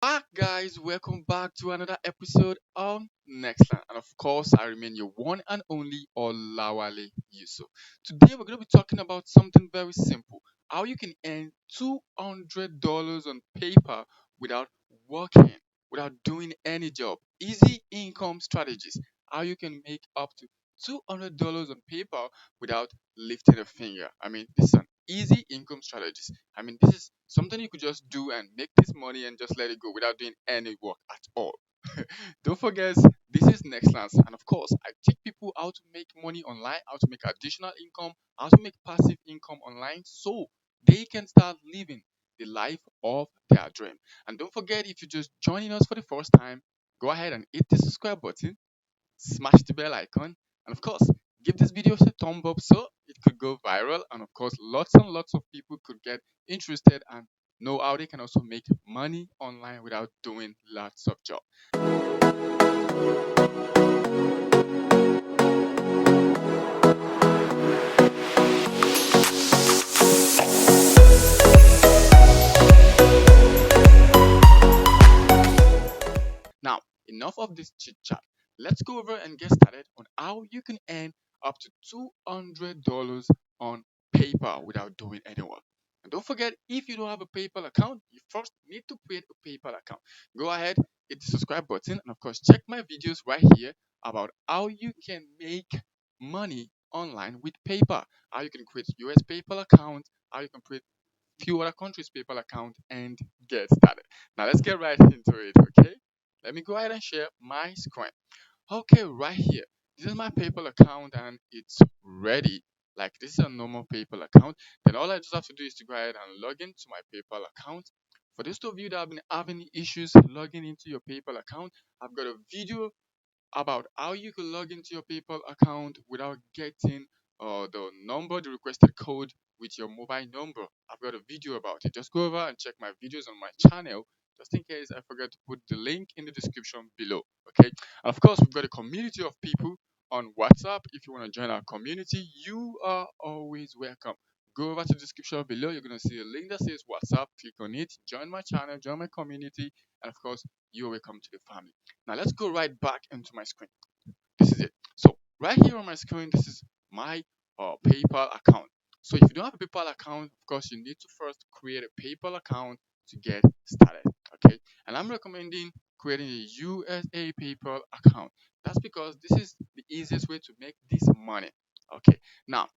Back, guys. Welcome back to another episode of Nextland. And of course, I remain your one and only Olawale Yusuf. Today, we're going to be talking about something very simple, how you can earn $200 on paper without working, without doing any job. Easy income strategies, how you can make up to $200 on paper without lifting a finger. This is an easy income strategies. This is something you could just do and make this money and just let it go without doing any work at all. Don't forget, this is Nextlands, and of course, I teach people how to make money online, how to make additional income, how to make passive income online, so they can start living the life of their dream. And don't forget, if you're just joining us for the first time, go ahead and hit the subscribe button, smash the bell icon, and of course, give this video a thumb up so it could go viral. And of course, lots and lots of people could get interested and know how they can also make money online without doing lots of job. Now, enough of this chit chat. Let's go over and get started on how you can earn up to $200 on paper without doing any work. And don't forget, if you don't have a PayPal account, you first need to create a PayPal account. Go ahead, hit the subscribe button, and of course, check my videos right here about how you can make money online with PayPal. How you can create US PayPal account, how you can create few other countries' PayPal account, and get started. Now, let's get right into it, okay? Let me go ahead and share my screen. Okay, right here. This is my PayPal account and it's ready. Like this is a normal PayPal account. Then all I just have to do is to go ahead and log into my PayPal account. For those of you that have been having issues logging into your PayPal account, I've got a video about how you can log into your PayPal account without getting the requested code with your mobile number. I've got a video about it. Just go over and check my videos on my channel, just in case I forget to put the link in the description below. Okay. And of course, we've got a community of people on WhatsApp. If you want to join our community, you are always welcome. Go over to the description below. You're going to see a link that says WhatsApp. Click on it. Join my channel. Join my community. And of course, you're welcome to the family. Now let's go right back into my screen. This is it. So right here on my screen, this is my PayPal account. So if you don't have a PayPal account, of course, you need to first create a PayPal account to get started. Okay, and I'm recommending creating a USA PayPal account. That's because this is the easiest way to make this money. Okay, now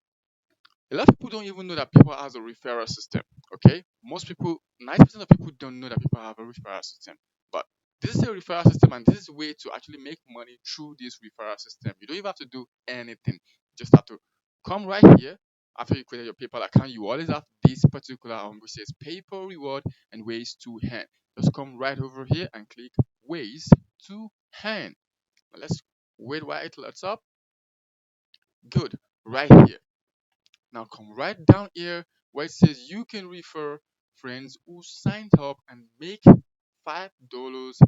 a lot of people don't even know that people has a referral system. Okay, most people, 90% of people don't know that people have a referral system. But this is a referral system, and this is a way to actually make money through this referral system. You don't even have to do anything. You just have to come right here. After you create your PayPal account, you always have this particular which says PayPal reward and ways to earn. Just come right over here and click ways to earn. Now let's wait while it loads up. Good, right here. Now come right down here where it says you can refer friends who signed up and make $5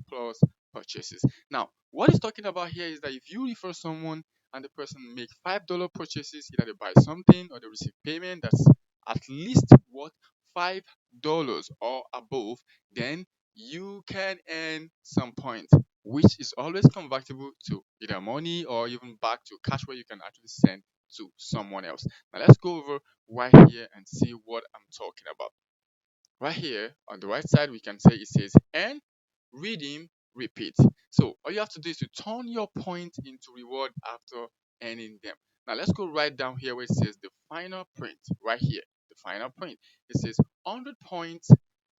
plus purchases. Now, what it's talking about here is that if you refer someone and the person make $5 purchases, either they buy something or they receive payment that's at least worth $5 or above, then you can earn some points, which is always convertible to either money or even back to cash where you can actually send to someone else. Now let's go over right here and see what I'm talking about. Right here on the right side, we can say it says earn, redeem, repeat. So all you have to do is to turn your points into reward after earning them. Now let's go right down here where it says the final print. Right here, the final print. It says 100 points,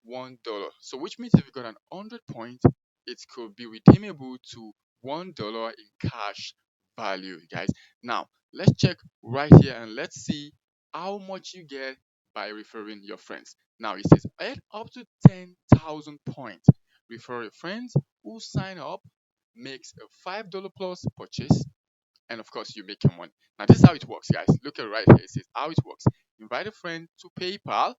$1. So which means if you got an 100 points, it could be redeemable to $1 in cash value, guys. Now let's check right here and let's see how much you get by referring your friends. Now it says earn up to 10,000 points. Refer your friends who sign up, makes a $5 plus purchase, and of course you make your money. Now this is how it works, guys. Look at right here. It says how it works. Invite a friend to PayPal,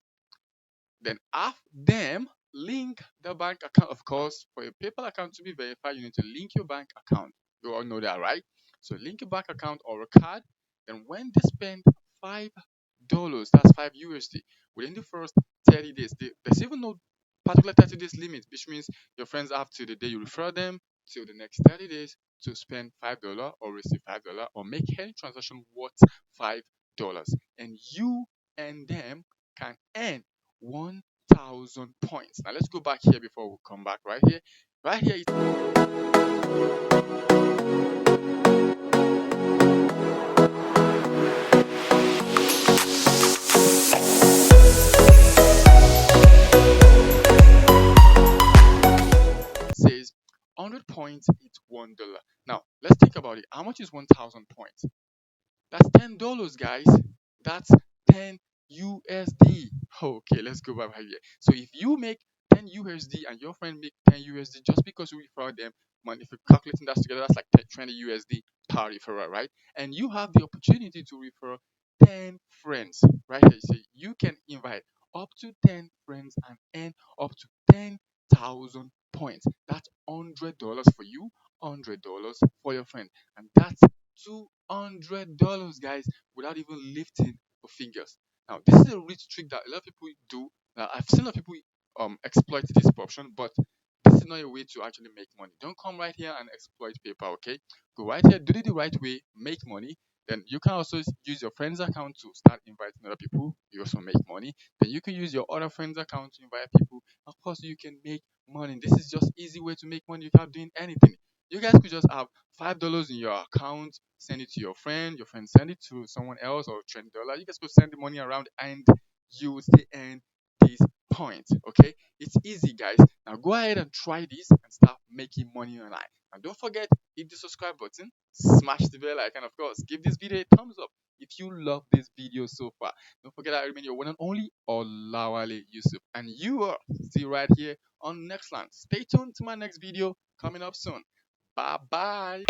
then have them link the bank account. Of course, for your PayPal account to be verified, you need to link your bank account. You all know that, right? So link your bank account or a card. Then when they spend $5, that's 5 USD, within the first 30 days, there's even no particular 30 days limit, which means your friends have to the day you refer them till the next 30 days to spend $5 or receive $5 or make any transaction worth $5. And you and them can earn 1,000 points. Now let's go back here before we come back right here. Right here, it says 100 points, it's $1. Now let's think about it. How much is 1,000 points? That's $10, guys. That's 10 USD. Okay, let's go back here. So if you make 10 USD and your friend make 10 USD just because you refer them, man, if you're calculating that together, that's like 10, 20 USD per referral, right? And you have the opportunity to refer 10 friends, right here. So you can invite up to 10 friends and earn up to 10,000 points. That's $100 for you, $100 for your friend, and that's $200, guys, without even lifting your fingers. Now, this is a rich trick that a lot of people do. Now, I've seen a lot of people exploit this option, but this is not a way to actually make money. Don't come right here and exploit PayPal, okay? Go right here, do it the right way, make money. Then you can also use your friend's account to start inviting other people. You also make money. Then you can use your other friend's account to invite people. Of course, you can make money. This is just easy way to make money without doing anything. You guys could just have $5 in your account, send it to your friend send it to someone else, or $20. You guys could send the money around and you will still earn these points. Okay, it's easy, guys. Now go ahead and try this and start making money online. And don't forget, hit the subscribe button, smash the bell icon, of course. Give this video a thumbs up if you love this video so far. Don't forget, I remain your one and only Olawale Yusuf, and you are still right here on Nextland. Stay tuned to my next video coming up soon. Bye bye.